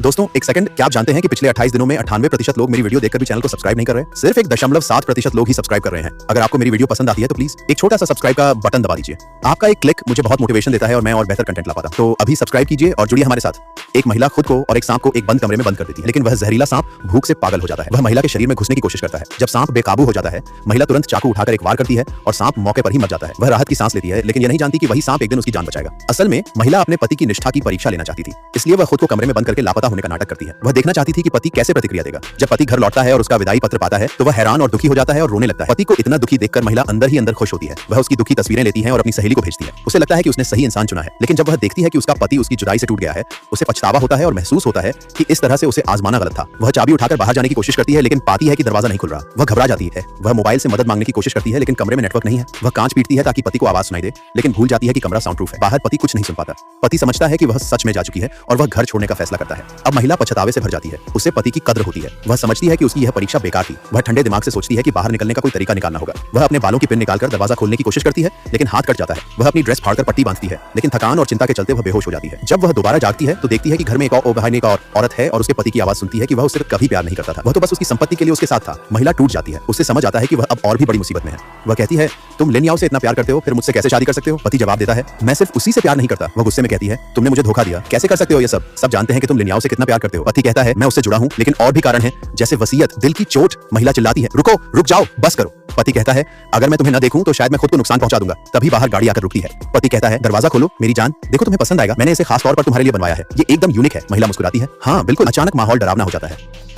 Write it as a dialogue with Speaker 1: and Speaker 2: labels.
Speaker 1: दोस्तों एक सेकंड, क्या आप जानते हैं कि पिछले 28 दिनों में 98% लोग मेरी वीडियो देखकर भी चैनल को सब्सक्राइब नहीं कर रहे? सिर्फ 1.7% लोग ही सब्सक्राइब कर रहे हैं। अगर आपको मेरी वीडियो पसंद आती है तो प्लीज एक छोटा सा सब्सक्राइब का बटन दबा दीजिए। आपका एक क्लिक मुझे बहुत मोटिवेशन देता है और मैं और बेहतर कंटेंट ला पाता। तो अभी सब्सक्राइब कीजिए और जुड़िए हमारे साथ। एक महिला खुद को और एक सांप को एक बंद कमरे में बंद कर देती है, लेकिन वह जहरीला सांप भूख से पागल हो जाता है। वह महिला के शरीर में घुसने की कोशिश करता है। जब सांप बेकाबू हो जाता है, महिला तुरंत चाकू उठाकर एक वार करती है और सांप मौके पर ही मर जाता है। वह राहत की सांस लेती है, लेकिन यह नहीं जानती कि वही सांप एक दिन उसकी जान बचाएगा। असल में महिला अपने पति की निष्ठा की परीक्षा लेना चाहती थी, इसलिए वह खुद को कमरे में बंद करके लापता होने का नाटक करती है। वह देखना चाहती थी कि पति कैसे प्रतिक्रिया देगा। जब पति घर लौटता है और उसका विदाई पत्र पाता है तो वह हैरान और दुखी हो जाता है और रोने लगता है। पति को इतना दुखी देखकर महिला अंदर ही अंदर खुश होती है। वह उसकी दुखी तस्वीरें लेती है और अपनी सहेली को भेजती है। उसे लगता है कि उसने सही इंसान चुना है, लेकिन जब वह देखती है कि उसका पति उसकी जुदाई से टूट गया है, उसे पछतावा होता है और महसूस होता है कि इस तरह से उसे आजमाना गलत था। वह चाबी उठाकर बाहर जाने की कोशिश करती है, लेकिन पाती है कि दरवाजा नहीं खुल रहा। वह घबरा जाती है। वह मोबाइल से मदद मांगने की कोशिश करती है, लेकिन कमरे में नेटवर्क नहीं है। वह कांच पीटती है ताकि पति को आवाज सुनाई दे, लेकिन भूल जाती है कि कमरा साउंड प्रूफ है। बाहर पति कुछ नहीं सुन पाता। पति समझता है कि वह सच में जा चुकी है और वह घर छोड़ने का फैसला करता है। अब महिला पछतावे से भर जाती है। उसे पति की कद्र होती है। वह समझती है कि उसकी यह परीक्षा बेकार थी। वह ठंडे दिमाग से सोचती है कि बाहर निकलने का कोई तरीका निकालना होगा। वह अपने बालों की पिन निकालकर दरवाजा खोलने की कोशिश करती है, लेकिन हाथ कट जाता है। वह अपनी ड्रेस फाड़कर पट्टी बांधती है, लेकिन थकान और चिंता के चलते वह बेहोश हो जाती है। जब वह दोबारा जागती है तो देखती है कि घर में एक और औरत है और उसके पति की आवाज सुनती है कि वह उससे कभी प्यार नहीं करता था। वह तो बस उसकी संपत्ति के लिए उसके साथ था। महिला टूट जाती है। उससे समझ आता है कि वह अब और भी बड़ी मुसीबत में है। वह कहती है, तुम लिन याओ से इतना प्यार करते हो, फिर मुझसे कैसे शादी कर सकते हो? पति जवाब देता है, मैं सिर्फ उसी से प्यार नहीं करता। वह गुस्से में कहती है, तुमने मुझे धोखा दिया, कैसे कर सकते हो ये सब? सब जानते हैं कि तुम लिन याओ से कितना प्यार करते हो। पति कहता है, मैं उससे जुड़ा हूं, लेकिन और भी कारण है, जैसे वसीयत, दिल की चोट। महिला चिल्लाती है, रुको, रुक जाओ, बस करो। पति कहता है, अगर मैं तुम्हें न देखूं तो शायद मैं खुद को नुकसान पहुंचा दूंगा। तभी बाहर गाड़ी आकर रुकती है। पति कहता है, दरवाजा खोलो मेरी जान, देखो तुम्हें पसंद आएगा, मैंने इसे खास तौर पर तुम्हारे लिए बनवाया है, ये एकदम यूनिक है। महिला मुस्कुराती है, हाँ बिल्कुल। अचानक माहौल डरावना हो जाता है।